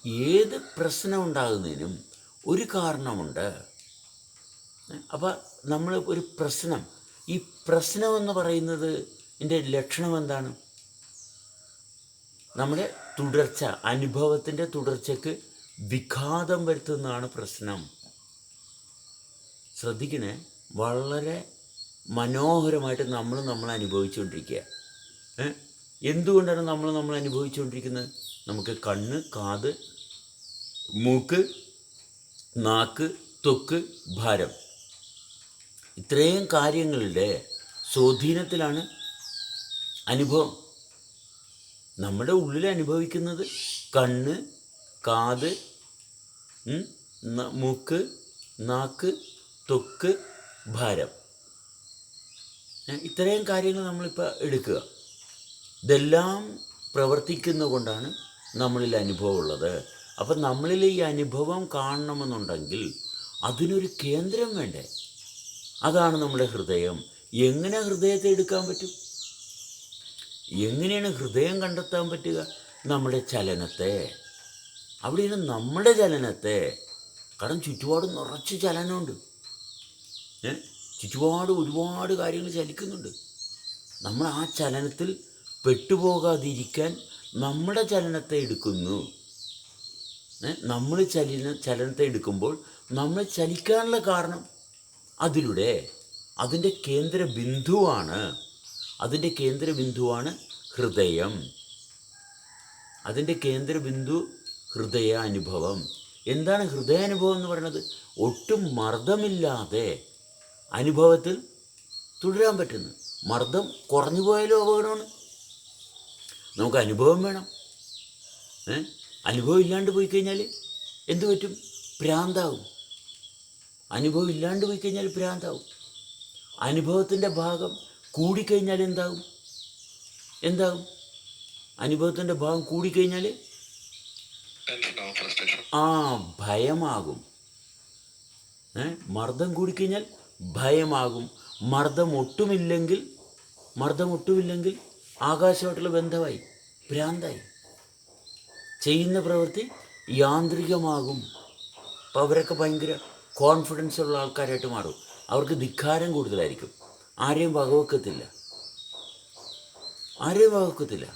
ഏത് പ്രശ്നം ഉണ്ടാകുന്നതിനും ഒരു കാരണമുണ്ട്. അപ്പോൾ നമ്മൾ ഒരു പ്രശ്നം, ഈ പ്രശ്നമെന്ന് പറയുന്നത് ഇതിൻ്റെ ലക്ഷണം എന്താണ്? നമ്മുടെ തുടർച്ച, അനുഭവത്തിൻ്റെ തുടർച്ചയ്ക്ക് വിഘാതം വരുത്തുന്നതാണ് പ്രശ്നം. ശ്രദ്ധിക്കണേ, വളരെ മനോഹരമായിട്ട് നമ്മൾ അനുഭവിച്ചുകൊണ്ടിരിക്കുക. എന്തുകൊണ്ടാണ് നമ്മൾ അനുഭവിച്ചുകൊണ്ടിരിക്കുന്നത്? നമുക്ക് കണ്ണ്, കാത്, മൂക്ക്, നാക്ക്, ത്വക്ക്, ഭാരം, ഇത്രയും കാര്യങ്ങളുടെ സ്വാധീനത്തിലാണ് അനുഭവം. നമ്മുടെ ഉള്ളിൽ അനുഭവിക്കുന്നത് കണ്ണ്, കാത്, മൂക്ക്, നാക്ക്, ത്വക്ക്, ഭാരം, ഇത്രയും കാര്യങ്ങൾ നമ്മളിപ്പോൾ എടുക്കുക. ഇതെല്ലാം പ്രവർത്തിക്കുന്ന കൊണ്ടാണ് നമ്മളിൽ അനുഭവമുള്ളത്. അപ്പം നമ്മളിൽ ഈ അനുഭവം കാണണമെന്നുണ്ടെങ്കിൽ അതിനൊരു കേന്ദ്രം വേണ്ടേ? അതാണ് നമ്മുടെ ഹൃദയം. എങ്ങനെ ഹൃദയത്തെ എടുക്കാൻ പറ്റും? എങ്ങനെയാണ് ഹൃദയം കണ്ടെത്താൻ പറ്റുക? നമ്മുടെ ചലനത്തെ. അവിടെയാണ് നമ്മുടെ ചലനത്തെ. കാരണം ചുറ്റുപാട് നിറച്ച് ചലനമുണ്ട്. ചുറ്റുപാട് ഒരുപാട് കാര്യങ്ങൾ ചലിക്കുന്നുണ്ട്. നമ്മൾ ആ ചലനത്തിൽ പെട്ടുപോകാതിരിക്കാൻ നമ്മുടെ ചലനത്തെ എടുക്കുന്നു. നമ്മൾ ചലനത്തെ എടുക്കുമ്പോൾ നമ്മൾ ചലിക്കാനുള്ള കാരണം അതിലൂടെ അതിൻ്റെ കേന്ദ്ര ബിന്ദുവാണ് ഹൃദയം. അതിൻ്റെ കേന്ദ്രബിന്ദു ഹൃദയാനുഭവം. എന്താണ് ഹൃദയാനുഭവം എന്ന് പറയുന്നത്? ഒട്ടും മർദ്ദമില്ലാതെ അനുഭവത്തിൽ തുടരാൻ പറ്റുന്നു. മർദ്ദം കുറഞ്ഞു പോയാലും അപകടമാണ്. നമുക്ക് അനുഭവം വേണം. അനുഭവം ഇല്ലാണ്ട് പോയി കഴിഞ്ഞാൽ എന്തു പറ്റും? ഭ്രാന്താവും. അനുഭവം ഇല്ലാണ്ട് പോയി കഴിഞ്ഞാൽ ഭ്രാന്താവും. അനുഭവത്തിൻ്റെ ഭാഗം കൂടിക്കഴിഞ്ഞാൽ എന്താകും? അനുഭവത്തിൻ്റെ ഭാഗം കൂടിക്കഴിഞ്ഞാൽ ഭയമാകും. മർദ്ദം കൂടിക്കഴിഞ്ഞാൽ ഭയമാകും. മർദ്ദം ഒട്ടുമില്ലെങ്കിൽ ആകാശമായിട്ടുള്ള ബന്ധമായി, ഭ്രാന്തായി. ചെയ്യുന്ന പ്രവൃത്തി യാന്ത്രികമാകും. അപ്പോൾ അവരൊക്കെ ഭയങ്കര കോൺഫിഡൻസ് ഉള്ള ആൾക്കാരായിട്ട് മാറും. അവർക്ക് ധിക്കാരം കൂടുതലായിരിക്കും. ആരെയും വകവെക്കത്തില്ല.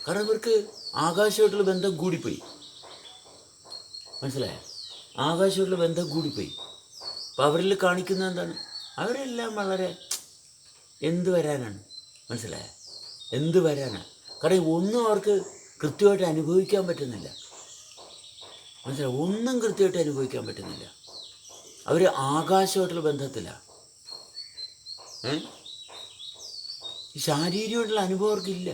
കാരണം അവർക്ക് ആകാശമായിട്ടുള്ള ബന്ധം കൂടിപ്പോയി. മനസ്സിലായോ? ആകാശമായിട്ടുള്ള ബന്ധം കൂടിപ്പോയി. അപ്പോൾ അവരിൽ കാണിക്കുന്നത് എന്താണ്? അവരെല്ലാം വളരെ എന്ത് വരാനാണ്? മനസ്സിലായോ? എന്ത് വരാനാണ്? കാരണം ഒന്നും അവർക്ക് കൃത്യമായിട്ട് അനുഭവിക്കാൻ പറ്റുന്നില്ല. മനസ്സിലായോ? ഒന്നും കൃത്യമായിട്ട് അനുഭവിക്കാൻ പറ്റുന്നില്ല. അവർ ആകാശമായിട്ടുള്ള ബന്ധത്തിലാണ്. ശാരീരികമായിട്ടുള്ള അനുഭവം അവർക്കില്ല.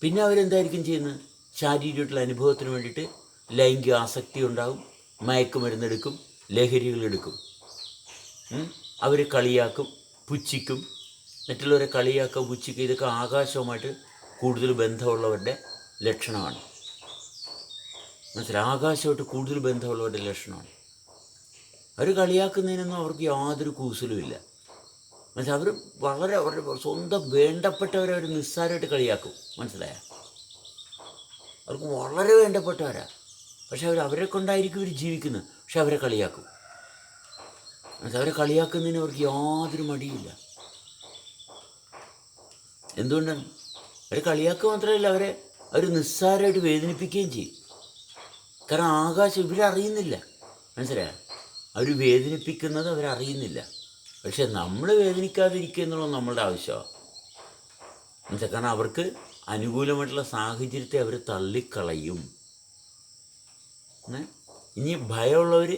പിന്നെ അവരെന്തായിരിക്കും ചെയ്യുന്നത്? ശാരീരികമായിട്ടുള്ള അനുഭവത്തിന് വേണ്ടിയിട്ട് ലൈംഗിക ആസക്തി ഉണ്ടാകും, മയക്കുമരുന്നെടുക്കും, ലഹരികളെടുക്കും. അവർ കളിയാക്കും, പുച്ഛിക്കും, മറ്റുള്ളവരെ കളിയാക്കുക, പുച്ഛിക്കുക. ഇതൊക്കെ ആകാശവുമായിട്ട് കൂടുതൽ ബന്ധമുള്ളവരുടെ ലക്ഷണമാണ്. മനസ്സിലായി? ആകാശമായിട്ട് കൂടുതൽ ബന്ധമുള്ളവരുടെ ലക്ഷണമാണ്. അവർ കളിയാക്കുന്നതിനൊന്നും അവർക്ക് യാതൊരു കൂസലുമില്ല. മനസ്സിലായി? അവർ വളരെ അവരുടെ സ്വന്തം വേണ്ടപ്പെട്ടവരെ അവർ നിസ്സാരമായിട്ട് കളിയാക്കും. മനസ്സിലായ? അവർക്ക് വളരെ വേണ്ടപ്പെട്ടവരാ. പക്ഷെ അവരെ കൊണ്ടായിരിക്കും ഇവർ ജീവിക്കുന്നത്. പക്ഷെ അവരെ കളിയാക്കും. അവരെ കളിയാക്കുന്നതിന് അവർക്ക് യാതൊരു മടിയില്ല. എന്തുകൊണ്ടാണ്? അവർ കളിയാക്കുക മാത്രമല്ല, അവർ നിസ്സാരമായിട്ട് വേദനിപ്പിക്കുകയും ചെയ്യും. കാരണം ആകാശം ഇവരറിയുന്നില്ല. മനസ്സിലായോ? അവർ വേദനിപ്പിക്കുന്നത് അവരറിയുന്നില്ല. പക്ഷെ നമ്മൾ വേദനിക്കാതിരിക്കുക എന്നുള്ളത് നമ്മളുടെ ആവശ്യമാണ്. മനസ്സിലായി? കാരണം അവർക്ക് അനുകൂലമായിട്ടുള്ള സാഹചര്യത്തെ അവർ തള്ളിക്കളയും. ഇനി ഭയമുള്ളവർ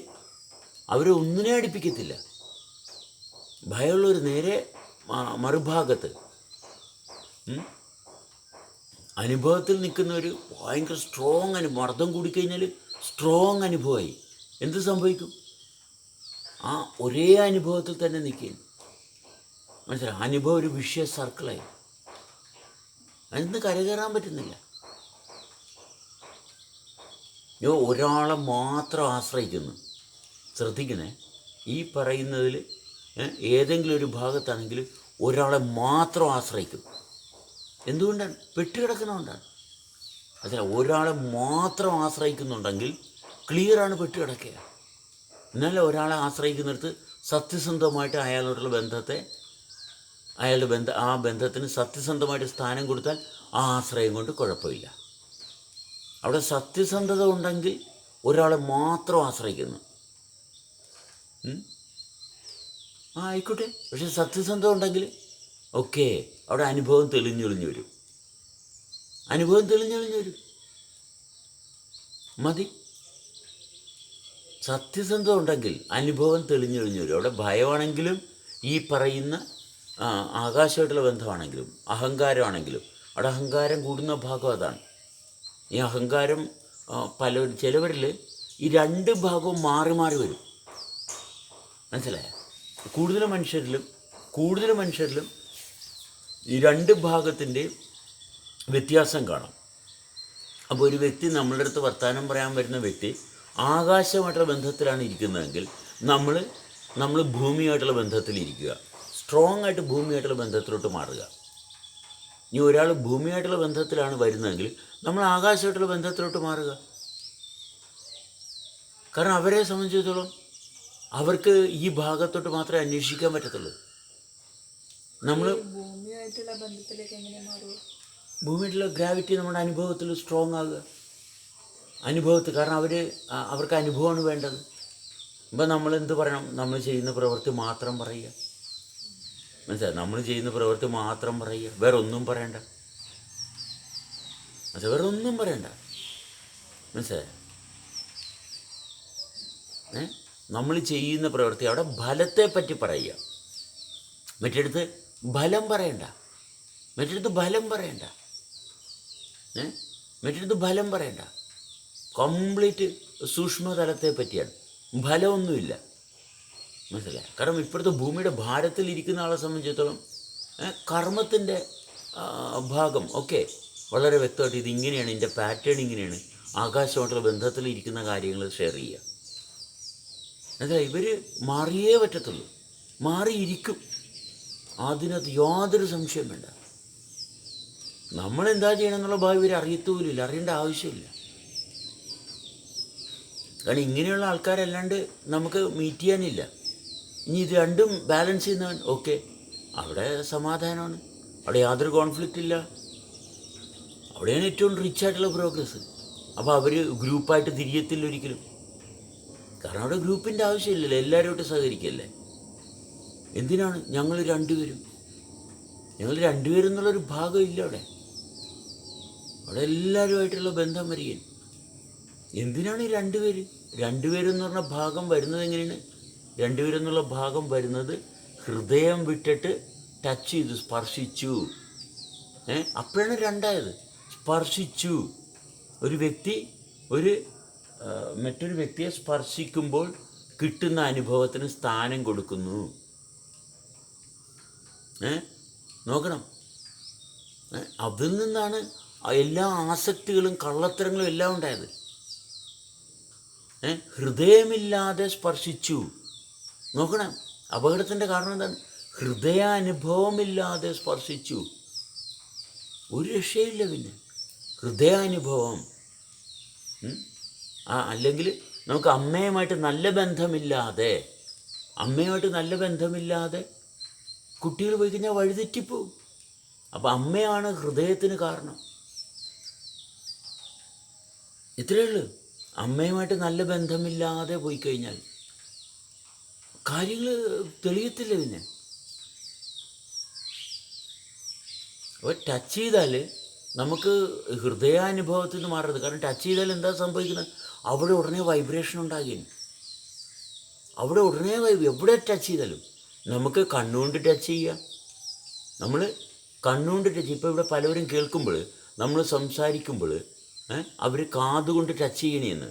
അവരെ ഒന്നിനെ അടുപ്പിക്കത്തില്ല. ഭയമുള്ളവർ നേരെ മറുഭാഗത്ത് അനുഭവത്തിൽ നിൽക്കുന്നവർ ഭയങ്കര സ്ട്രോങ് മർദ്ദം കൂടിക്കഴിഞ്ഞാൽ സ്ട്രോങ് അനുഭവമായി. എന്ത് സംഭവിക്കും? ആ ഒരേ അനുഭവത്തിൽ തന്നെ നിൽക്കുകയും. മനസ്സിലായി? അനുഭവം ഒരു വിഷയ സർക്കിളായി. അതിന് കരകയറാൻ പറ്റുന്നില്ല. ഒരാളെ മാത്രം ആശ്രയിക്കുന്നു. ശ്രദ്ധിക്കണേ, ഈ പറയുന്നതിൽ ഏതെങ്കിലും ഒരു ഭാഗത്താണെങ്കിൽ ഒരാളെ മാത്രം ആശ്രയിക്കും. എന്തുകൊണ്ടാണ്? പെട്ടുകിടക്കുന്നതുകൊണ്ടാണ്. അതിന് ഒരാളെ മാത്രം ആശ്രയിക്കുന്നുണ്ടെങ്കിൽ ക്ലിയറാണ് പെട്ട് കിടക്കുക. എന്നാലും ഒരാളെ ആശ്രയിക്കുന്നിടത്ത് സത്യസന്ധമായിട്ട് അയാളോടുള്ള ബന്ധത്തെ ആ ബന്ധത്തിന് സത്യസന്ധമായിട്ട് സ്ഥാനം കൊടുത്താൽ ആ ആശ്രയം കൊണ്ട് കുഴപ്പമില്ല. അവിടെ സത്യസന്ധത ഉണ്ടെങ്കിൽ ഒരാളെ മാത്രം ആശ്രയിക്കുന്നു. ആയിക്കോട്ടെ, പക്ഷെ സത്യസന്ധത ഉണ്ടെങ്കിൽ ഓക്കെ, അവിടെ അനുഭവം തെളിഞ്ഞൊളിഞ്ഞു വരും. മതി. സത്യസന്ധത ഉണ്ടെങ്കിൽ അനുഭവം തെളിഞ്ഞൊളിഞ്ഞു വരും. അവിടെ ഭയമാണെങ്കിലും ഈ പറയുന്ന ആകാശമായിട്ടുള്ള ബന്ധമാണെങ്കിലും അഹങ്കാരമാണെങ്കിലും അവിടെ അഹങ്കാരം കൂടുന്ന ഭാഗം അതാണ്. ഈ അഹങ്കാരം ചിലവരിൽ ഈ രണ്ട് ഭാഗവും മാറി മാറി വരും. മനസ്സിലായ? കൂടുതൽ മനുഷ്യരിലും ഈ രണ്ട് ഭാഗത്തിൻ്റെയും വ്യത്യാസം കാണാം. അപ്പോൾ ഒരു വ്യക്തി നമ്മളുടെ അടുത്ത് വർത്തമാനം പറയാൻ വരുന്ന വ്യക്തി ആകാശമായിട്ടുള്ള ബന്ധത്തിലാണ് ഇരിക്കുന്നതെങ്കിൽ നമ്മൾ ഭൂമിയായിട്ടുള്ള ബന്ധത്തിലിരിക്കുക. സ്ട്രോങ് ആയിട്ട് ഭൂമിയായിട്ടുള്ള ബന്ധത്തിലോട്ട് മാറുക. ഇനി ഒരാൾ ഭൂമിയായിട്ടുള്ള ബന്ധത്തിലാണ് വരുന്നതെങ്കിൽ നമ്മൾ ആകാശമായിട്ടുള്ള ബന്ധത്തിലോട്ട് മാറുക. കാരണം അവരെ സംബന്ധിച്ചിടത്തോളം അവർക്ക് ഈ ഭാഗത്തോട്ട് മാത്രമേ അന്വേഷിക്കാൻ പറ്റത്തുള്ളൂ. നമ്മൾ ഭൂമിയായിട്ടുള്ള ഗ്രാവിറ്റി നമ്മുടെ അനുഭവത്തിൽ സ്ട്രോങ് ആകുക. കാരണം അവർക്ക് അനുഭവമാണ് വേണ്ടത്. ഇപ്പം നമ്മളെന്ത് പറയണം? നമ്മൾ ചെയ്യുന്ന പ്രവൃത്തി മാത്രം പറയുക. മനസ്സിലായി? നമ്മൾ ചെയ്യുന്ന പ്രവൃത്തി മാത്രം പറയുക, വേറെ ഒന്നും പറയണ്ട. മനസ്സിലായി? നമ്മൾ ചെയ്യുന്ന പ്രവൃത്തി അവിടെ ഫലത്തെ പറ്റി പറയുക. മറ്റെടുത്ത് ഫലം പറയണ്ട. കംപ്ലീറ്റ് സൂക്ഷ്മതലത്തെ പറ്റിയാണ്. ഫലമൊന്നുമില്ല. മനസ്സിലായി? കാരണം ഇപ്പോഴത്തെ ഭൂമിയുടെ ഭാരത്തിലിരിക്കുന്ന ആളെ സംബന്ധിച്ചിടത്തോളം കർമ്മത്തിൻ്റെ ഭാഗം ഒക്കെ വളരെ വ്യക്തമായിട്ട് ഇതിങ്ങനെയാണ്, ഇതിൻ്റെ പാറ്റേൺ ഇങ്ങനെയാണ്, ആകാശമായിട്ടുള്ള ബന്ധത്തിലിരിക്കുന്ന കാര്യങ്ങൾ ഷെയർ ചെയ്യുക. മനസ്സിലായി? ഇവർ മാറിയേ പറ്റത്തുള്ളൂ, മാറിയിരിക്കും. അതിനകത്ത് യാതൊരു സംശയം വേണ്ട. നമ്മളെന്താ ചെയ്യണമെന്നുള്ള ഭാവി ഇവർ അറിയത്തുമില്ല, അറിയേണ്ട ആവശ്യമില്ല. കാരണം ഇങ്ങനെയുള്ള ആൾക്കാരല്ലാണ്ട് നമുക്ക് മീറ്റ് ചെയ്യാനില്ല. ഇനി ഇത് രണ്ടും ബാലൻസ് ചെയ്യുന്നവൻ ഓക്കെ, അവിടെ സമാധാനമാണ്, അവിടെ യാതൊരു കോൺഫ്ലിക്റ്റ് ഇല്ല. അവിടെയാണ് ഏറ്റവും റിച്ചായിട്ടുള്ള പ്രോഗ്രസ്. അപ്പോൾ അവർ ഗ്രൂപ്പായിട്ട് തിരിയത്തില്ല ഒരിക്കലും. കാരണം അവിടെ ഗ്രൂപ്പിൻ്റെ ആവശ്യമില്ലല്ലോ, എല്ലാവരുമായിട്ട് സഹകരിക്കല്ലേ. എന്തിനാണ് ഞങ്ങൾ രണ്ടുപേരും എന്നുള്ളൊരു ഭാഗം ഇല്ല അവിടെ എല്ലാവരുമായിട്ടുള്ള ബന്ധം വരികയും. എന്തിനാണ് ഈ രണ്ടുപേരെന്ന് പറഞ്ഞ ഭാഗം വരുന്നത്? എങ്ങനെയാണ് രണ്ടുപേരെന്നുള്ള ഭാഗം വരുന്നത്? ഹൃദയം വിട്ടിട്ട് ടച്ച് ചെയ്തു, സ്പർശിച്ചു. അപ്പോഴാണ് രണ്ടായത്. സ്പർശിച്ചു. ഒരു വ്യക്തി മറ്റൊരു വ്യക്തിയെ സ്പർശിക്കുമ്പോൾ കിട്ടുന്ന അനുഭവത്തിന് സ്ഥാനം കൊടുക്കുന്നു. നോക്കണം, അതിൽ നിന്നാണ് എല്ലാ ആസക്തികളും കള്ളത്തരങ്ങളും എല്ലാം ഉണ്ടായത്. ഹൃദയമില്ലാതെ സ്പർശിച്ചു. നോക്കണം, അപകടത്തിൻ്റെ കാരണം എന്താണ്? ഹൃദയാനുഭവമില്ലാതെ സ്പർശിച്ചു. ഒരു രക്ഷയില്ല. പിന്നെ ഹൃദയാനുഭവം. അല്ലെങ്കിൽ നമുക്ക് അമ്മയുമായിട്ട് നല്ല ബന്ധമില്ലാതെ കുട്ടികൾ പോയി കഴിഞ്ഞാൽ വഴിതെറ്റിപ്പോവും. അപ്പം അമ്മയാണ് ഹൃദയത്തിന് കാരണം. ഇത്രയേ ഉള്ളൂ. അമ്മയുമായിട്ട് നല്ല ബന്ധമില്ലാതെ പോയി കഴിഞ്ഞാൽ കാര്യങ്ങൾ തെളിയത്തില്ല. പിന്നെ അപ്പോൾ ടച്ച് ചെയ്താൽ നമുക്ക് ഹൃദയാനുഭവത്തിൽ നിന്ന് മാറരുത്. കാരണം ടച്ച് ചെയ്താൽ എന്താ സംഭവിക്കുന്നത്? അവിടെ ഉടനെ വൈബ്രേഷൻ ഉണ്ടാകുകയും എവിടെ ടച്ച് ചെയ്താലും നമുക്ക് കണ്ണുകൊണ്ട് ടച്ച് ചെയ്യാം. നമ്മൾ കണ്ണുകൊണ്ട് ടച്ച്. ഇപ്പോൾ ഇവിടെ പലവരും കേൾക്കുമ്പോൾ, നമ്മൾ സംസാരിക്കുമ്പോൾ അവർ കാതുകൊണ്ട് ടച്ച് ചെയ്യണമെന്ന്,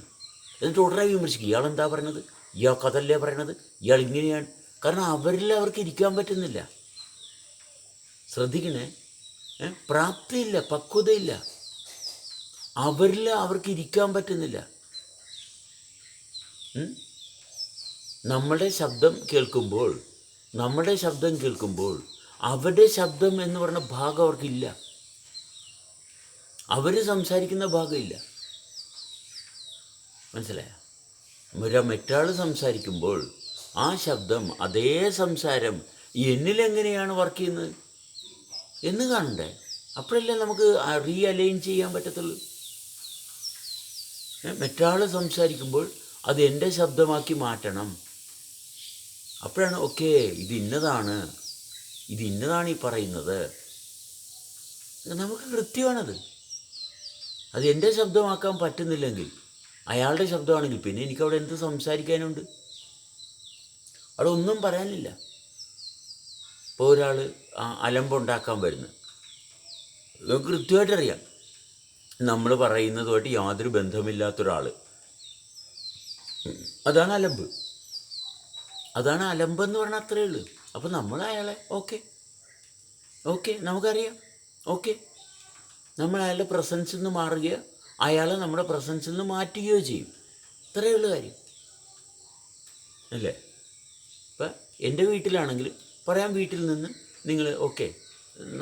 എന്നിട്ട് ഉടനെ വിമർശിക്കും. ഇയാളെന്താ പറയണത്? ഇയാൾക്കതല്ലേ പറയണത്? ഇയാൾ ഇങ്ങനെയാണ്. കാരണം അവർക്ക് ഇരിക്കാൻ പറ്റുന്നില്ല. ശ്രദ്ധിക്കണേ, പ്രാപ്തിയില്ല, പക്വതയില്ല. അവർക്ക് ഇരിക്കാൻ പറ്റുന്നില്ല. നമ്മുടെ ശബ്ദം കേൾക്കുമ്പോൾ അവരുടെ ശബ്ദം എന്ന് പറയുന്ന ഭാഗം അവർക്കില്ല. അവർ സംസാരിക്കുന്ന ഭാഗമില്ല. മനസ്സിലായോ? മറ്റൊരാൾ സംസാരിക്കുമ്പോൾ ആ ശബ്ദം, അതേ സംസാരം എന്നിലെങ്ങനെയാണ് വർക്ക് ചെയ്യുന്നത് എന്ന് കാണണ്ടേ? അപ്പോഴല്ലേ നമുക്ക് റീഅലൈൻ ചെയ്യാൻ പറ്റത്തുള്ളൂ. മറ്റൊരാൾ സംസാരിക്കുമ്പോൾ അത് എൻ്റെ ശബ്ദമാക്കി മാറ്റണം. അപ്പോഴാണ് ഓക്കെ, ഇത് ഇന്നതാണ് ഈ പറയുന്നത്. നമുക്ക് കൃത്യമാണത്. അത് എൻ്റെ ശബ്ദമാക്കാൻ പറ്റുന്നില്ലെങ്കിൽ, അയാളുടെ ശബ്ദമാണെങ്കിൽ പിന്നെ എനിക്കവിടെ എന്ത് സംസാരിക്കാനുണ്ട്? അവിടെ ഒന്നും പറയാനില്ല. ഇപ്പോൾ ഒരാൾ അലമ്പുണ്ടാക്കാൻ വരുന്നു, നമുക്ക് കൃത്യമായിട്ടറിയാം നമ്മൾ പറയുന്നതുമായിട്ട് യാതൊരു ബന്ധമില്ലാത്തൊരാൾ. അതാണ് അലമ്പ്. അലമ്പെന്ന് പറഞ്ഞാൽ അത്രയേ ഉള്ളൂ. അപ്പോൾ നമ്മൾ അയാളെ ഓക്കെ നമുക്കറിയാം, നമ്മൾ അയാളുടെ പ്രസൻസിൽ നിന്ന് മാറുകയോ അയാളെ നമ്മുടെ പ്രസൻസിൽ നിന്ന് മാറ്റുകയോ ചെയ്യും. ഇത്രയേ ഉള്ളൂ കാര്യം, അല്ലേ? ഇപ്പം എൻ്റെ വീട്ടിലാണെങ്കിൽ പറയാം, വീട്ടിൽ നിന്ന് നിങ്ങൾ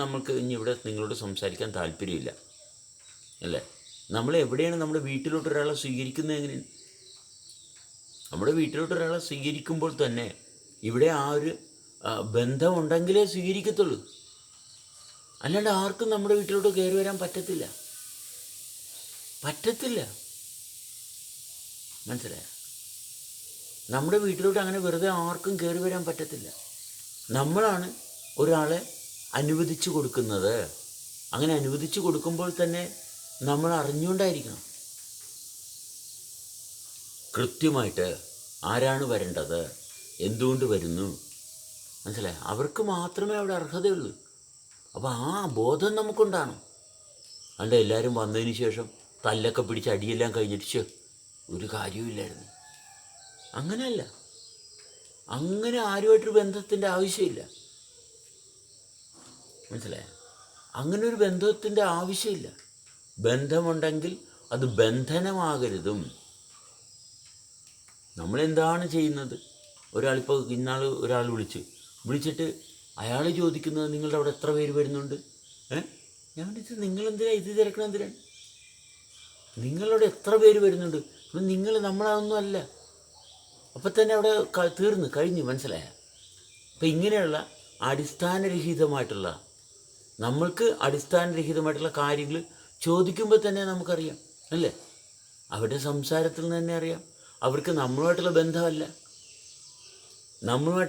നമ്മൾക്ക് ഇനി ഇവിടെ നിങ്ങളോട് സംസാരിക്കാൻ താല്പര്യമില്ല, അല്ലേ? നമ്മൾ എവിടെയാണ് നമ്മുടെ വീട്ടിലോട്ട് ഒരാളെ സ്വീകരിക്കുന്നത്? എങ്ങനെയാണ്? നമ്മുടെ വീട്ടിലോട്ട് ഒരാളെ സ്വീകരിക്കുമ്പോൾ തന്നെ ഇവിടെ ആ ഒരു ബന്ധമുണ്ടെങ്കിലേ സ്വീകരിക്കത്തുള്ളൂ. അല്ലാണ്ട് ആർക്കും നമ്മുടെ വീട്ടിലോട്ട് കയറി വരാൻ പറ്റത്തില്ല. മനസ്സിലായോ? നമ്മുടെ വീട്ടിലോട്ട് അങ്ങനെ വെറുതെ ആർക്കും കയറി വരാൻ പറ്റത്തില്ല. നമ്മളാണ് ഒരാളെ അനുവദിച്ചു കൊടുക്കുന്നത്. അങ്ങനെ അനുവദിച്ചു കൊടുക്കുമ്പോൾ തന്നെ നമ്മൾ അറിഞ്ഞുകൊണ്ടായിരിക്കണം കൃത്യമായിട്ട് ആരാണ് വരേണ്ടത്, എന്തുകൊണ്ട് വരുന്നു. മനസ്സിലായി? അവർക്ക് മാത്രമേ അവിടെ അർഹതയുള്ളൂ. അപ്പോൾ ആ ബോധം നമുക്കുണ്ടാണ്. അതുകൊണ്ട് എല്ലാവരും വന്നതിന് ശേഷം തല്ലൊക്കെ പിടിച്ച് അടിയെല്ലാം കഴിഞ്ഞിട്ട് ഒരു കാര്യവുമില്ലായിരുന്നു. അങ്ങനെയല്ല. അങ്ങനെ ആരുമായിട്ടൊരു ബന്ധത്തിൻ്റെ ആവശ്യമില്ല. മനസ്സിലായോ? അങ്ങനെ ഒരു ബന്ധത്തിൻ്റെ ആവശ്യമില്ല. ബന്ധമുണ്ടെങ്കിൽ അത് ബന്ധനമാകരുതും. നമ്മളെന്താണ് ചെയ്യുന്നത്? ഒരാളിപ്പോൾ ഇന്നാൾ ഒരാൾ വിളിച്ചിട്ട് അയാൾ ചോദിക്കുന്നത് നിങ്ങളുടെ അവിടെ എത്ര പേര് വരുന്നുണ്ട്? ഞാൻ വിളിച്ചത് നിങ്ങളെന്തിനാണ് ഇത് തിരക്കണം? എന്തിനാണ്? നിങ്ങളവിടെ എത്ര പേര് വരുന്നുണ്ട്? അപ്പം നമ്മളതൊന്നും അല്ല. അപ്പം തന്നെ അവിടെ കഴിഞ്ഞു. മനസ്സിലായ? അപ്പം ഇങ്ങനെയുള്ള അടിസ്ഥാനരഹിതമായിട്ടുള്ള കാര്യങ്ങൾ ചോദിക്കുമ്പോൾ തന്നെ നമുക്കറിയാം, അല്ലേ? അവരുടെ സംസാരത്തിൽ നിന്ന് തന്നെ അറിയാം അവർക്ക് നമ്മളുമായിട്ടുള്ള ബന്ധമല്ല,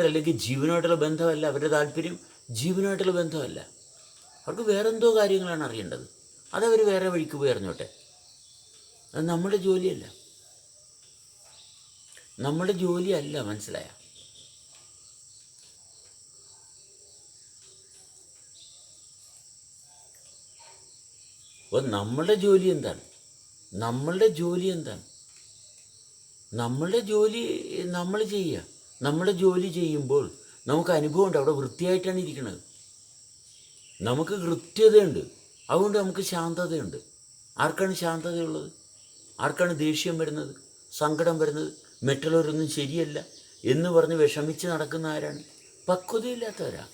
അല്ലെങ്കിൽ ജീവനുമായിട്ടുള്ള ബന്ധമല്ല. അവരുടെ താല്പര്യം ജീവനുമായിട്ടുള്ള ബന്ധമല്ല. അവർക്ക് വേറെന്തോ കാര്യങ്ങളാണ് അറിയേണ്ടത്. അതവർ വേറെ വഴിക്ക് പോയി അറിഞ്ഞോട്ടെ. അത് നമ്മുടെ ജോലിയല്ല. മനസ്സിലായ? അപ്പോൾ നമ്മളുടെ ജോലി എന്താണ്? നമ്മൾ ചെയ്യുക. നമ്മുടെ ജോലി ചെയ്യുമ്പോൾ നമുക്ക് അനുഭവമുണ്ട്. അവിടെ വൃത്തിയായിട്ടാണ് ഇരിക്കുന്നത്. നമുക്ക് കൃത്യതയുണ്ട്. അതുകൊണ്ട് നമുക്ക് ശാന്തതയുണ്ട്. ആർക്കാണ് ശാന്തതയുള്ളത്? ആർക്കാണ് ദേഷ്യം വരുന്നത്, സങ്കടം വരുന്നത്? മറ്റുള്ളവരൊന്നും ശരിയല്ല എന്ന് പറഞ്ഞ് വിഷമിച്ച് നടക്കുന്ന ആരാണ്? പക്വതയില്ലാത്തവരാ.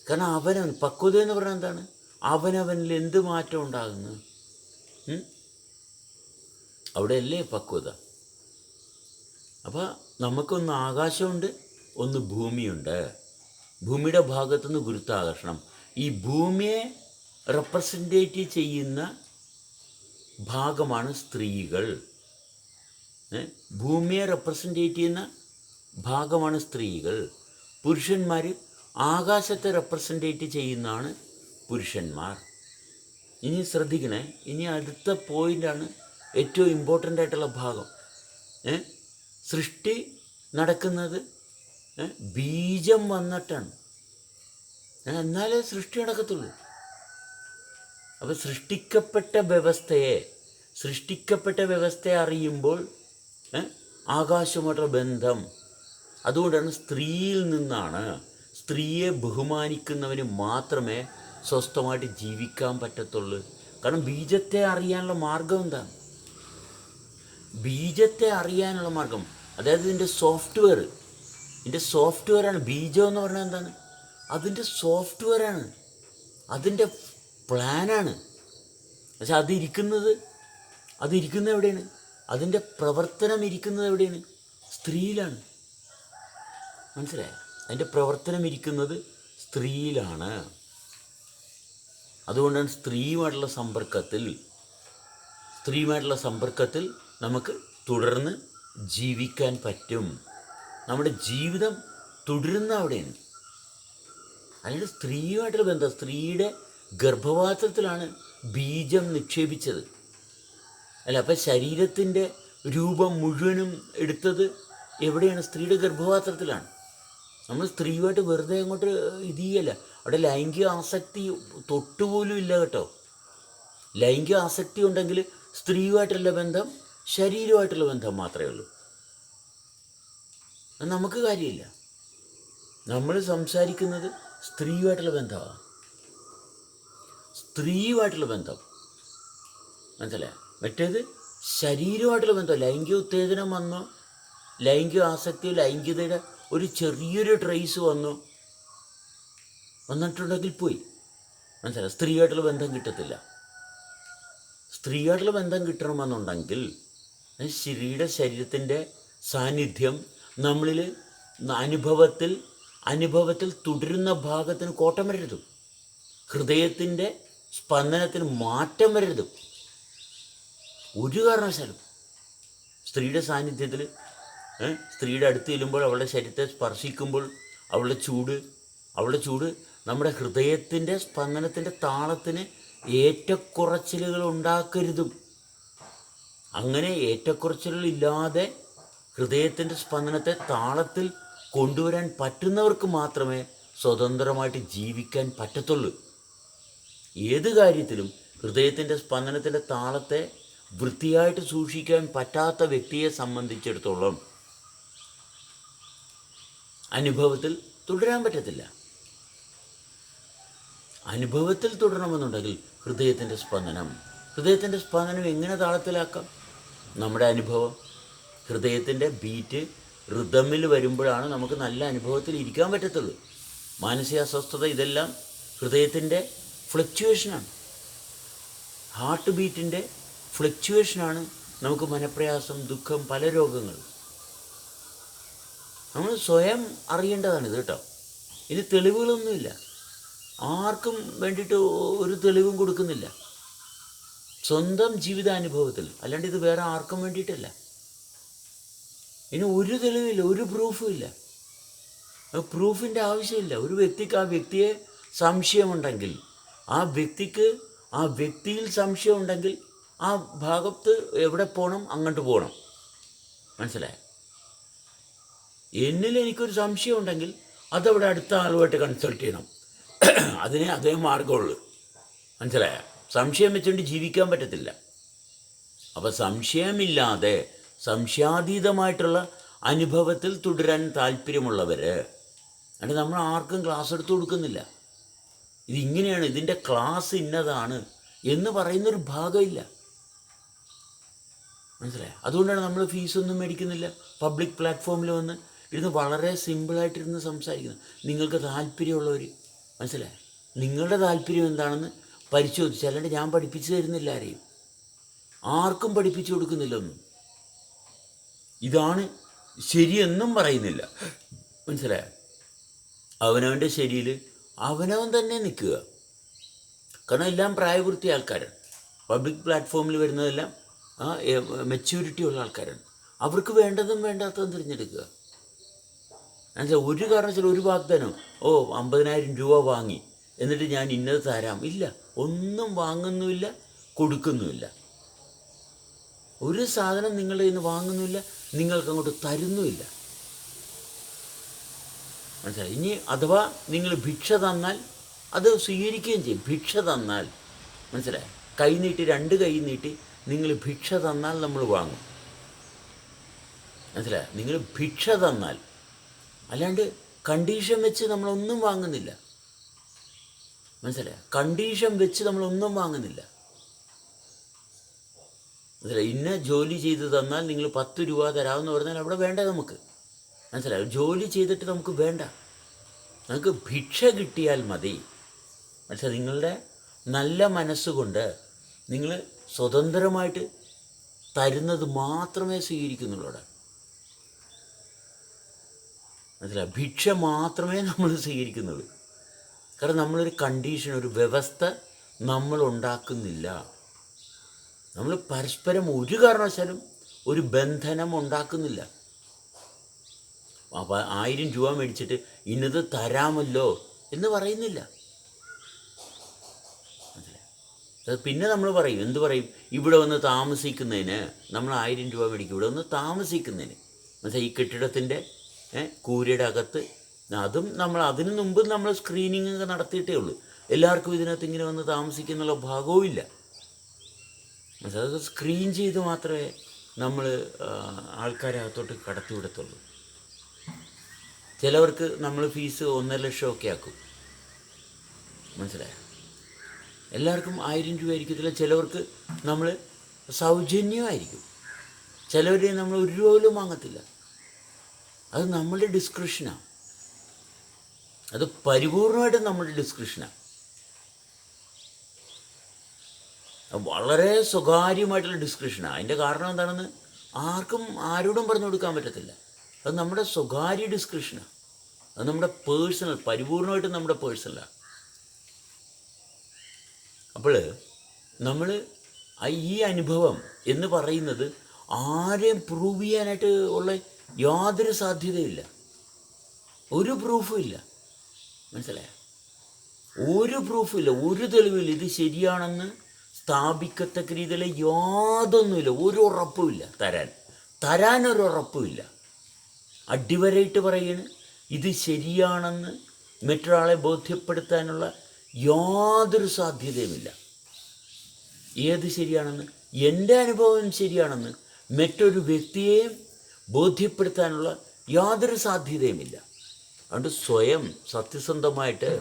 കാരണം പക്വത എന്ന് പറഞ്ഞാൽ എന്താണ്? അവനവനിൽ എന്ത് മാറ്റം ഉണ്ടാകുന്നു? അവിടെയല്ലേ പക്വത. അപ്പോൾ നമുക്കൊന്ന് ആകാശമുണ്ട്, ഒന്ന് ഭൂമിയുണ്ട്. ഭൂമിയുടെ ഭാഗത്തുനിന്ന് ഗുരുത്വാകർഷണം. ഈ ഭൂമിയെ റെപ്രസെൻറ്റേറ്റ് ചെയ്യുന്ന ഭാഗമാണ് സ്ത്രീകൾ. ഭൂമിയെ റെപ്രസെൻറ്റേറ്റ് ചെയ്യുന്ന ഭാഗമാണ് സ്ത്രീകൾ. പുരുഷന്മാർ ആകാശത്തെ റെപ്രസെൻറ്റേറ്റ് ചെയ്യുന്നതാണ് പുരുഷന്മാർ. ഇനി ശ്രദ്ധിക്കണേ, ഇനി അടുത്ത പോയിൻ്റാണ് ഏറ്റവും ഇമ്പോർട്ടൻ്റ് ആയിട്ടുള്ള ഭാഗം. സൃഷ്ടി നടക്കുന്നത് ബീജം വന്നിട്ടാണ്. എന്നാലേ സൃഷ്ടി നടക്കത്തുള്ളൂ. അപ്പോൾ സൃഷ്ടിക്കപ്പെട്ട വ്യവസ്ഥയെ അറിയുമ്പോൾ ആകാശമായിട്ടുള്ള ബന്ധം. അതുകൊണ്ടാണ് സ്ത്രീയിൽ നിന്നാണ്. സ്ത്രീയെ ബഹുമാനിക്കുന്നവന് മാത്രമേ സ്വസ്ഥമായിട്ട് ജീവിക്കാൻ പറ്റത്തുള്ളൂ. കാരണം ബീജത്തെ അറിയാനുള്ള മാർഗം എന്താണ്? അതായത് ഇതിൻ്റെ സോഫ്റ്റ്വെയറാണ് ബീജം എന്ന് പറഞ്ഞാൽ എന്താണ്? അതിൻ്റെ സോഫ്റ്റ്വെയറാണ്, അതിൻ്റെ പ്ലാനാണ്. പക്ഷെ അതിരിക്കുന്നത് എവിടെയാണ്? അതിൻ്റെ പ്രവർത്തനം ഇരിക്കുന്നത് എവിടെയാണ്? സ്ത്രീയിലാണ്. മനസ്സിലായോ? അതിൻ്റെ പ്രവർത്തനം ഇരിക്കുന്നത് സ്ത്രീയിലാണ്. അതുകൊണ്ടാണ് സ്ത്രീയുമായിട്ടുള്ള സമ്പർക്കത്തിൽ നമുക്ക് തുടർന്ന് ജീവിക്കാൻ പറ്റും. നമ്മുടെ ജീവിതം തുടരുന്ന അവിടെയാണ്. അല്ലാണ്ട് സ്ത്രീയുമായിട്ടുള്ള ബന്ധം, സ്ത്രീയുടെ ഗർഭപാത്രത്തിലാണ് ബീജം നിക്ഷേപിച്ചത് അല്ല. അപ്പം ശരീരത്തിൻ്റെ രൂപം മുഴുവനും എടുത്തത് എവിടെയാണ്? സ്ത്രീയുടെ ഗർഭപാത്രത്തിലാണ്. നമ്മൾ സ്ത്രീയുമായിട്ട് വെറുതെ അങ്ങോട്ട് ഇത് ചെയ്യല്ല. അവിടെ ലൈംഗിക ആസക്തി തൊട്ടുപോലും ഇല്ല കേട്ടോ. ലൈംഗിക ആസക്തി ഉണ്ടെങ്കിൽ സ്ത്രീയുമായിട്ടുള്ള ബന്ധം ശരീരമായിട്ടുള്ള ബന്ധം മാത്രമേ ഉള്ളൂ. നമുക്ക് കാര്യമില്ല. നമ്മൾ സംസാരിക്കുന്നത് സ്ത്രീയുമായിട്ടുള്ള ബന്ധമാണ്. സ്ത്രീയുമായിട്ടുള്ള ബന്ധം മനസ്സിലായോ? മറ്റേത് ശരീരമായിട്ടുള്ള ബന്ധം. ലൈംഗിക ഉത്തേജനം വന്നോ, ലൈംഗിക ആസക്തി, ലൈംഗികതയുടെ ഒരു ചെറിയൊരു ട്രേസ് വന്നിട്ടുണ്ടെങ്കിൽ പോയി. മനസ്സിലായി? സ്ത്രീയായിട്ടുള്ള ബന്ധം കിട്ടത്തില്ല. സ്ത്രീയായിട്ടുള്ള ബന്ധം കിട്ടണമെന്നുണ്ടെങ്കിൽ സ്ത്രീയുടെ ശരീരത്തിൻ്റെ സാന്നിധ്യം നമ്മളിൽ അനുഭവത്തിൽ തുടരുന്ന ഭാഗത്തിന് കോട്ടം വരരുത്. ഹൃദയത്തിൻ്റെ സ്പന്ദനത്തിന് മാറ്റം വരരുത് ഒരു കാരണവശാലും. സ്ത്രീയുടെ സാന്നിധ്യത്തിൽ സ്ത്രീയുടെ അടുത്ത് ചെല്ലുമ്പോൾ, അവളുടെ ശരീരത്തെ സ്പർശിക്കുമ്പോൾ അവളുടെ ചൂട് നമ്മുടെ ഹൃദയത്തിൻ്റെ സ്പന്ദനത്തിൻ്റെ താളത്തിന് ഏറ്റക്കുറച്ചിലുകൾ ഉണ്ടാക്കരുതും. അങ്ങനെ ഏറ്റക്കുറച്ചിലുകളില്ലാതെ ഹൃദയത്തിൻ്റെ സ്പന്ദനത്തെ താളത്തിൽ കൊണ്ടുവരാൻ പറ്റുന്നവർക്ക് മാത്രമേ സ്വതന്ത്രമായിട്ട് ജീവിക്കാൻ പറ്റത്തുള്ളൂ. ഏത് കാര്യത്തിലും ഹൃദയത്തിൻ്റെ സ്പന്ദനത്തിൻ്റെ താളത്തെ വൃത്തിയായിട്ട് സൂക്ഷിക്കാൻ പറ്റാത്ത വ്യക്തിയെ സംബന്ധിച്ചിടത്തോളം അനുഭവത്തിൽ തുടരാൻ പറ്റത്തില്ല. അനുഭവത്തിൽ തുടരണമെന്നുണ്ടെങ്കിൽ ഹൃദയത്തിൻ്റെ സ്പന്ദനം എങ്ങനെ താളത്തിലാക്കാം? നമ്മുടെ അനുഭവം, ഹൃദയത്തിൻ്റെ ബീറ്റ് റിതമിൽ വരുമ്പോഴാണ് നമുക്ക് നല്ല അനുഭവത്തിൽ ഇരിക്കാൻ പറ്റത്തുള്ളൂ. മാനസിക അസ്വസ്ഥത ഇതെല്ലാം ഹൃദയത്തിൻ്റെ ഫ്ലക്ച്വേഷനാണ്. ഹാർട്ട് ബീറ്റിൻ്റെ ഫ്ലക്ച്വേഷനാണ് നമുക്ക് മനപ്രയാസം, ദുഃഖം, പല രോഗങ്ങൾ. നമ്മൾ സ്വയം അറിയേണ്ടതാണിത് കേട്ടോ. ഇനി തെളിവുകളൊന്നുമില്ല, ആർക്കും വേണ്ടിയിട്ട് ഒരു തെളിവും കൊടുക്കുന്നില്ല. സ്വന്തം ജീവിതാനുഭവത്തിൽ, അല്ലാണ്ട് ഇത് വേറെ ആർക്കും വേണ്ടിയിട്ടല്ല. ഇനി ഒരു തെളിവില്ല, ഒരു പ്രൂഫും ഇല്ല. പ്രൂഫിൻ്റെ ആവശ്യമില്ല. ഒരു വ്യക്തിക്ക് ആ വ്യക്തിയെ സംശയമുണ്ടെങ്കിൽ, ആ വ്യക്തിയിൽ സംശയമുണ്ടെങ്കിൽ ആ ഭാഗത്ത് എവിടെ പോകണം? അങ്ങോട്ട് പോകണം. മനസ്സിലായോ? എന്നിൽ എനിക്കൊരു സംശയം ഉണ്ടെങ്കിൽ അതവിടെ അടുത്ത ആളുമായിട്ട് കൺസൾട്ട് ചെയ്യണം. അതിനെ അതേ മാർഗമുള്ളൂ. മനസ്സിലായോ? സംശയം വെച്ചുകൊണ്ട് ജീവിക്കാൻ പറ്റത്തില്ല. അപ്പോൾ സംശയമില്ലാതെ സംശയാതീതമായിട്ടുള്ള അനുഭവത്തിൽ തുടരാൻ താല്പര്യമുള്ളവർ, അത് നമ്മൾ ആർക്കും ക്ലാസ് എടുത്തു കൊടുക്കുന്നില്ല. ഇതിങ്ങനെയാണ്, ഇതിൻ്റെ ക്ലാസ് ഇന്നതാണ് എന്ന് പറയുന്നൊരു ഭാഗമില്ല. മനസ്സിലായോ? അതുകൊണ്ടാണ് നമ്മൾ ഫീസൊന്നും മേടിക്കുന്നില്ല. പബ്ലിക് പ്ലാറ്റ്ഫോമിൽ വന്ന് ഇരുന്ന് വളരെ സിമ്പിളായിട്ടിരുന്ന് സംസാരിക്കുന്നത്. നിങ്ങൾക്ക് താല്പര്യമുള്ളവർ, മനസ്സിലായോ, നിങ്ങളുടെ താല്പര്യം എന്താണെന്ന് പരിശോധിച്ച്, അല്ലാണ്ട് ഞാൻ പഠിപ്പിച്ചു തരുന്നില്ല ആരെയും, ആർക്കും പഠിപ്പിച്ചു കൊടുക്കുന്നില്ല ഒന്നും. ഇതാണ് ശരിയെന്നും പറയുന്നില്ല. മനസ്സിലായോ? അവനവൻ്റെ ശരിയിൽ അവനവൻ തന്നെ നിൽക്കുക. കാരണം എല്ലാം പ്രായപൂർത്തിയ ആൾക്കാരാണ്. പബ്ലിക് പ്ലാറ്റ്ഫോമിൽ വരുന്നതെല്ലാം മെച്യൂരിറ്റി ഉള്ള ആൾക്കാരാണ്. അവർക്ക് വേണ്ടതും വേണ്ടാത്തതും തിരഞ്ഞെടുക്കുക. എന്നുവെച്ചാൽ ഒരു കാരണവശാലും ഒരു വാഗ്ദാനം, 50,000 രൂപ വാങ്ങി എന്നിട്ട് ഞാൻ ഇന്നത് തരാം, ഇല്ല. ഒന്നും വാങ്ങുന്നുമില്ല, കൊടുക്കുന്നുമില്ല. ഒരു സാധനം നിങ്ങളുടെ കയ്യിൽ നിന്ന് വാങ്ങുന്നുമില്ല, നിങ്ങൾക്ക് അങ്ങോട്ട് തരുന്നുമില്ല. മനസ്സിലായി? ഇനി അഥവാ നിങ്ങൾ ഭിക്ഷ തന്നാൽ അത് സ്വീകരിക്കുകയും ചെയ്യും. ഭിക്ഷ തന്നാൽ, മനസ്സിലായി, കൈ നീട്ടി, 2 കൈ നീട്ടി നിങ്ങൾ ഭിക്ഷ തന്നാൽ നമ്മൾ വാങ്ങും. മനസ്സിലായി? നിങ്ങൾ ഭിക്ഷ തന്നാൽ, അല്ലാണ്ട് കണ്ടീഷൻ വെച്ച് നമ്മളൊന്നും വാങ്ങുന്നില്ല. മനസ്സിലായി? കണ്ടീഷൻ വെച്ച് നമ്മളൊന്നും വാങ്ങുന്നില്ല. മനസ്സിലായി? ഇന്ന ജോലി ചെയ്ത് തന്നാൽ നിങ്ങൾ 10 രൂപ തരാമെന്ന് പറഞ്ഞാൽ അവിടെ വേണ്ട നമുക്ക്. മനസ്സിലായി? ജോലി ചെയ്തിട്ട് നമുക്ക് വേണ്ട, നമുക്ക് ഭിക്ഷ കിട്ടിയാൽ മതി. മനസ്സിലായി? നിങ്ങളുടെ നല്ല മനസ്സുകൊണ്ട് നിങ്ങൾ സ്വതന്ത്രമായിട്ട് തരുന്നത് മാത്രമേ സ്വീകരിക്കുന്നുള്ളൂ. അവിടെ മനസ്സിലായി, ഭിക്ഷ മാത്രമേ നമ്മൾ സ്വീകരിക്കുന്നുള്ളൂ. കാരണം നമ്മളൊരു കണ്ടീഷൻ, ഒരു വ്യവസ്ഥ നമ്മൾ ഉണ്ടാക്കുന്നില്ല. നമ്മൾ പരസ്പരം ഒരു കാരണവശാലും ഒരു ബന്ധനം ഉണ്ടാക്കുന്നില്ല. അപ്പോൾ 1000 രൂപ മേടിച്ചിട്ട് ഇന്നത് തരാമല്ലോ എന്ന് പറയുന്നില്ല. പിന്നെ നമ്മൾ പറയും, എന്ത് പറയും, ഇവിടെ വന്ന് താമസിക്കുന്നതിന് നമ്മൾ 1000 രൂപ മേടിക്കും, ഇവിടെ വന്ന് താമസിക്കുന്നതിന്. മനസ്സിലായി, ഈ കെട്ടിടത്തിൻ്റെ കൂരയുടെ അകത്ത്. അതും നമ്മൾ അതിനു മുമ്പ് നമ്മൾ സ്ക്രീനിങ് ഒക്കെ നടത്തിയിട്ടേ ഉള്ളൂ. എല്ലാവർക്കും ഇതിനകത്ത് ഇങ്ങനെ വന്ന് താമസിക്കുന്നുള്ള ഭാഗവും ഇല്ല. അത് സ്ക്രീൻ ചെയ്ത് മാത്രമേ നമ്മൾ ആൾക്കാരെ അകത്തോട്ട് കടത്തി വിടത്തുള്ളൂ. ചിലവർക്ക് നമ്മൾ ഫീസ് 1.5 ലക്ഷം ഒക്കെ ആക്കും. മനസ്സിലായോ? എല്ലാവർക്കും 1000 രൂപ ആയിരിക്കത്തില്ല. ചിലവർക്ക് നമ്മൾ സൗജന്യമായിരിക്കും. ചിലവരെ നമ്മൾ 1 രൂപ പോലും വാങ്ങത്തില്ല. അത് നമ്മളുടെ ഡിസ്ക്രിപ്ഷനാണ്. അത് പരിപൂർണമായിട്ടും നമ്മുടെ ഡിസ്ക്രിപ്ഷനാണ്. വളരെ സ്വകാര്യമായിട്ടുള്ള ഡിസ്ക്രിപ്ഷനാണ്. അതിൻ്റെ കാരണം എന്താണെന്ന് ആർക്കും ആരോടും പറഞ്ഞു കൊടുക്കാൻ പറ്റത്തില്ല. അത് നമ്മുടെ സ്വകാര്യ ഡിസ്ക്രിപ്ഷനാണ്. അത് നമ്മുടെ പേഴ്സണൽ, പരിപൂർണമായിട്ടും നമ്മുടെ പേഴ്സണലാണ്. അപ്പോൾ നമ്മൾ ഈ അനുഭവം എന്ന് പറയുന്നത് ആരെയും പ്രൂവ് ചെയ്യാനായിട്ട് ഉള്ള യാതൊരു സാധ്യതയില്ല. ഒരു പ്രൂഫും ഇല്ല. മനസ്സിലായോ? ഒരു പ്രൂഫും ഇല്ല, ഒരു തെളിവില്ല. ഇത് ശരിയാണെന്ന് സ്ഥാപിക്കത്തക്ക രീതിയിൽ യാതൊന്നുമില്ല. ഒരു ഉറപ്പുമില്ല. തരാനൊരു ഉറപ്പുമില്ല. അടിവരയിട്ട് പറയുകയാണ്, ഇത് ശരിയാണെന്ന് മറ്റൊരാളെ ബോധ്യപ്പെടുത്താനുള്ള യാതൊരു സാധ്യതയുമില്ല. ഏത് ശരിയാണെന്ന്? എൻ്റെ അനുഭവം ശരിയാണെന്ന് മറ്റൊരു വ്യക്തിയെയും ബോധ്യപ്പെടുത്താനുള്ള യാതൊരു സാധ്യതയുമില്ല. അതുകൊണ്ട് സ്വയം സത്യസന്ധമായിട്ട്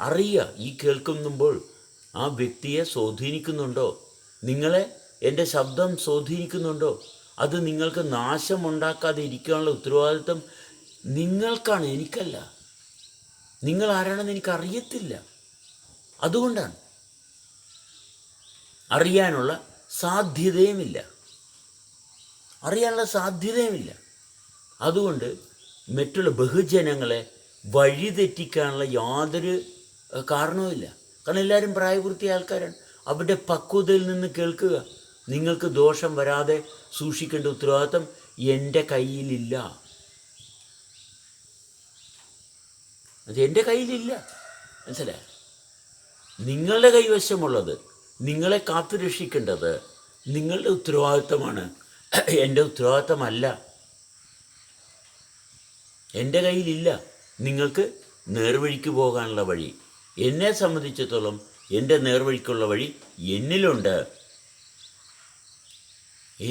അറിയുക. ഈ കേൾക്കുമ്പോൾ ആ വ്യക്തിയെ സ്വാധീനിക്കുന്നുണ്ടോ? നിങ്ങളെ എൻ്റെ ശബ്ദം സ്വാധീനിക്കുന്നുണ്ടോ? അത് നിങ്ങൾക്ക് നാശമുണ്ടാക്കാതെ ഇരിക്കാനുള്ള ഉത്തരവാദിത്വം നിങ്ങൾക്കാണ്, എനിക്കല്ല. നിങ്ങൾ ആരാണെന്ന് എനിക്കറിയത്തില്ല. അതുകൊണ്ടാണ്. അറിയാനുള്ള സാധ്യതയുമില്ല. അതുകൊണ്ട് മറ്റുള്ള ബഹുജനങ്ങളെ വഴിതെറ്റിക്കാനുള്ള യാതൊരു കാരണവുമില്ല. കാരണം എല്ലാവരും പ്രായപൂർത്തിയായ ആൾക്കാരാണ്. അവരുടെ പക്വതയിൽ നിന്ന് കേൾക്കുക. നിങ്ങൾക്ക് ദോഷം വരാതെ സൂക്ഷിക്കേണ്ട ഉത്തരവാദിത്വം എൻ്റെ കയ്യിലില്ല. അത് എൻ്റെ കയ്യിലില്ല. മനസ്സിലായോ? നിങ്ങളുടെ കൈവശമുള്ളത്, നിങ്ങളെ കാത്തു രക്ഷിക്കേണ്ടത് നിങ്ങളുടെ ഉത്തരവാദിത്വമാണ്, എൻ്റെ ഉത്തരവാദിത്വമല്ല. എൻ്റെ കയ്യിലില്ല. നിങ്ങൾക്ക് നേർവഴിക്ക് പോകാനുള്ള വഴി, എന്നെ സംബന്ധിച്ചിടത്തോളം എൻ്റെ നേർവഴിക്കുള്ള വഴി എന്നിലുണ്ട്.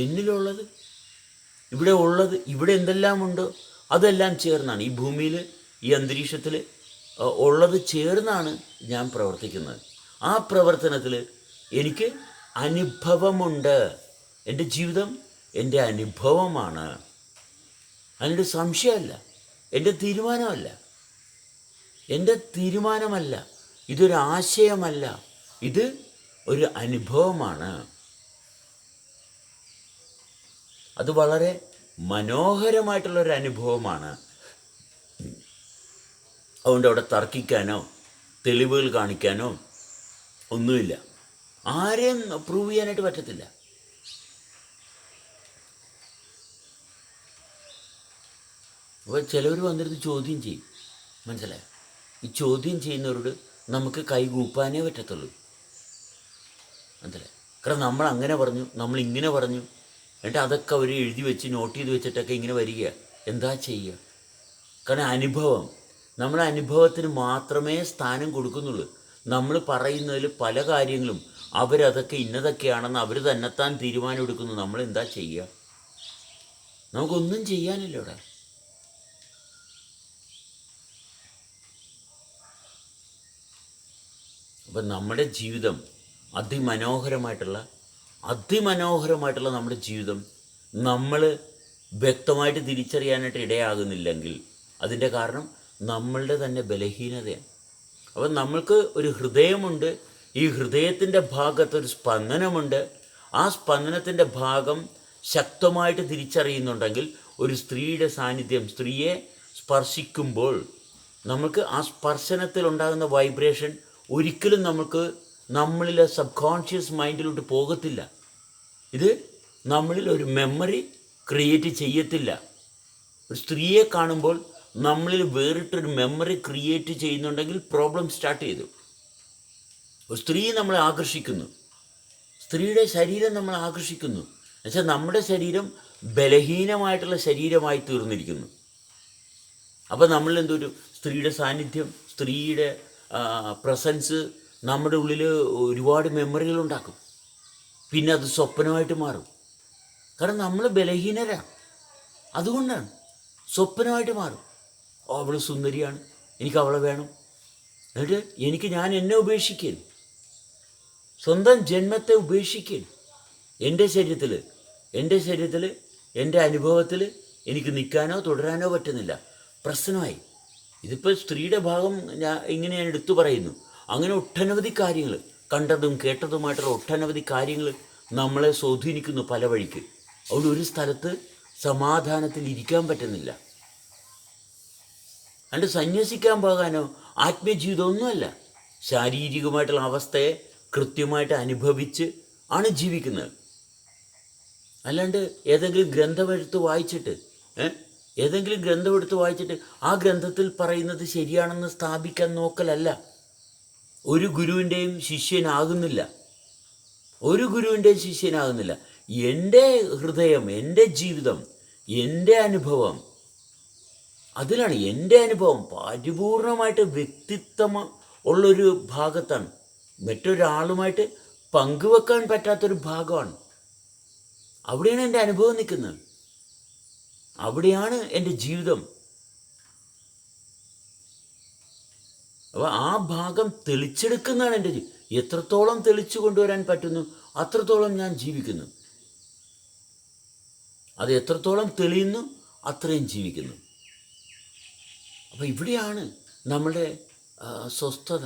എന്നിലുള്ളത്, ഇവിടെ എന്തെല്ലാം ഉണ്ടോ അതെല്ലാം ചേർന്നാണ്. ഈ ഭൂമിയിൽ, ഈ അന്തരീക്ഷത്തിൽ ഉള്ളത് ചേർന്നാണ് ഞാൻ പ്രവർത്തിക്കുന്നത്. ആ പ്രവർത്തനത്തിൽ എനിക്ക് അനുഭവമുണ്ട്. എൻ്റെ ജീവിതം എൻ്റെ അനുഭവമാണ്. അതിനൊരു സംശയമല്ല. എൻ്റെ തീരുമാനമല്ല. ഇതൊരു ആശയമല്ല. ഇത് ഒരു അനുഭവമാണ്. അത് വളരെ മനോഹരമായിട്ടുള്ളൊരു അനുഭവമാണ്. അതുകൊണ്ട് അവിടെ തർക്കിക്കാനോ തെളിവുകൾ കാണിക്കാനോ ഒന്നുമില്ല. ആരെയും പ്രൂവ് ചെയ്യാനായിട്ട് പറ്റത്തില്ല. അപ്പോൾ ചിലവർ വന്നിരുന്ന് ചോദ്യം ചെയ്യും. മനസ്സിലായോ? ഈ ചോദ്യം ചെയ്യുന്നവരോട് നമുക്ക് കൈകൂപ്പാനേ പറ്റത്തുള്ളൂ. മനസ്സിലായോ? കാരണം നമ്മൾ അങ്ങനെ പറഞ്ഞു, നമ്മൾ ഇങ്ങനെ പറഞ്ഞു, എന്നിട്ട് അതൊക്കെ അവർ എഴുതി വെച്ച് നോട്ട് ചെയ്ത് വെച്ചിട്ടൊക്കെ ഇങ്ങനെ വരിക. എന്താ ചെയ്യുക? കാരണം അനുഭവം, നമ്മുടെ അനുഭവത്തിന് മാത്രമേ സ്ഥാനം കൊടുക്കുന്നുള്ളൂ. നമ്മൾ പറയുന്നതിൽ പല കാര്യങ്ങളും അവരതൊക്കെ ഇന്നതൊക്കെയാണെന്ന് അവർ തന്നെത്താൻ തീരുമാനം എടുക്കുന്നു. നമ്മൾ എന്താ ചെയ്യുക? നമുക്കൊന്നും ചെയ്യാനില്ല ഇവിടെ. അപ്പം നമ്മുടെ ജീവിതം അതിമനോഹരമായിട്ടുള്ള നമ്മുടെ ജീവിതം നമ്മൾ വ്യക്തമായിട്ട് തിരിച്ചറിയാനായിട്ട് ഇടയാകുന്നില്ലെങ്കിൽ അതിൻ്റെ കാരണം നമ്മളുടെ തന്നെ ബലഹീനതയാണ്. അപ്പം നമ്മൾക്ക് ഒരു ഹൃദയമുണ്ട്, ഈ ഹൃദയത്തിൻ്റെ ഭാഗത്തൊരു സ്പന്ദനമുണ്ട്. ആ സ്പന്ദനത്തിൻ്റെ ഭാഗം ശക്തമായിട്ട് തിരിച്ചറിയുന്നുണ്ടെങ്കിൽ ഒരു സ്ത്രീയുടെ സാന്നിധ്യം സ്ത്രീയെ സ്പർശിക്കുമ്പോൾ നമുക്ക് ആ സ്പർശനത്തിൽ ഉണ്ടാകുന്ന വൈബ്രേഷൻ ഒരിക്കലും നമുക്ക് നമ്മളിലെ സബ് കോൺഷ്യസ് മൈൻഡിലോട്ട് പോകത്തില്ല. ഇത് നമ്മളിൽ ഒരു മെമ്മറി ക്രിയേറ്റ് ചെയ്യത്തില്ല. ഒരു സ്ത്രീയെ കാണുമ്പോൾ നമ്മളിൽ വേറിട്ടൊരു മെമ്മറി ക്രിയേറ്റ് ചെയ്യുന്നുണ്ടെങ്കിൽ പ്രോബ്ലം സ്റ്റാർട്ട് ചെയ്തു. ഒരു സ്ത്രീ നമ്മളെ ആകർഷിക്കുന്നു, സ്ത്രീയുടെ ശരീരം നമ്മളെ ആകർഷിക്കുന്നു. എന്നുവെച്ചാൽ നമ്മുടെ ശരീരം ബലഹീനമായിട്ടുള്ള ശരീരമായി തീർന്നിരിക്കുന്നു. അപ്പോൾ നമ്മളെന്തൊരു സ്ത്രീയുടെ സാന്നിധ്യം, സ്ത്രീയുടെ പ്രസൻസ് നമ്മുടെ ഉള്ളിൽ ഒരുപാട് മെമ്മറികളുണ്ടാക്കും. പിന്നെ അത് സ്വപ്നമായിട്ട് മാറും. കാരണം നമ്മൾ ബലഹീനരാണ്, അതുകൊണ്ടാണ് സ്വപ്നമായിട്ട് മാറും. അവൾ സുന്ദരിയാണ്, എനിക്ക് അവളെ വേണം. എന്നിട്ട് ഞാൻ എന്നെ ഉപേക്ഷിക്കുകയാണ്, സ്വന്തം ജന്മത്തെ ഉപേക്ഷിക്കുകയാണ്. എൻ്റെ ശരീരത്തിൽ എൻ്റെ അനുഭവത്തിൽ എനിക്ക് നിൽക്കാനോ തുടരാനോ പറ്റുന്നില്ല. പ്രശ്നമായി. ഇതിപ്പോൾ സ്ത്രീയുടെ ഭാഗം ഇങ്ങനെ ഞാൻ എടുത്തു പറയുന്നു. അങ്ങനെ ഒട്ടനവധി കാര്യങ്ങൾ, കണ്ടതും കേട്ടതുമായിട്ടുള്ള ഒട്ടനവധി കാര്യങ്ങൾ നമ്മളെ സ്വാധീനിക്കുന്നു പല വഴിക്ക്. അതുകൊണ്ട് ഒരു സ്ഥലത്ത് സമാധാനത്തിൽ ഇരിക്കാൻ പറ്റുന്നില്ല. അണ്ട് സന്യസിക്കാൻ പോകാനോ ആത്മീയജീവിതമൊന്നുമല്ല, ശാരീരികമായിട്ടുള്ള അവസ്ഥയെ കൃത്യമായിട്ട് അനുഭവിച്ച് ആണ് ജീവിക്കുന്നത്. അല്ലാണ്ട് ഏതെങ്കിലും ഗ്രന്ഥമെടുത്ത് വായിച്ചിട്ട് ആ ഗ്രന്ഥത്തിൽ പറയുന്നത് ശരിയാണെന്ന് സ്ഥാപിക്കാൻ നോക്കലല്ല. ഒരു ഗുരുവിൻ്റെയും ശിഷ്യനാകുന്നില്ല. എൻ്റെ ഹൃദയം, എൻ്റെ ജീവിതം, എൻ്റെ അനുഭവം, അതിലാണ് എൻ്റെ അനുഭവം പരിപൂർണമായിട്ട് വ്യക്തിത്വം ഉള്ളൊരു ഭാഗത്താണ്. മറ്റൊരാളുമായിട്ട് പങ്കുവെക്കാൻ പറ്റാത്തൊരു ഭാഗമാണ്. അവിടെയാണ് എൻ്റെ അനുഭവം നിൽക്കുന്നത്, അവിടെയാണ് എൻ്റെ ജീവിതം. അപ്പോൾ ആ ഭാഗം തെളിച്ചെടുക്കുന്നതാണ് എൻ്റെ ജീവിതം. എത്രത്തോളം തെളിച്ചു കൊണ്ടുവരാൻ പറ്റുന്നു അത്രത്തോളം ഞാൻ ജീവിക്കുന്നു. അത് എത്രത്തോളം തെളിയുന്നു അത്രയും ജീവിക്കുന്നു. അപ്പോൾ ഇവിടെയാണ് നമ്മുടെ സ്വസ്ഥത.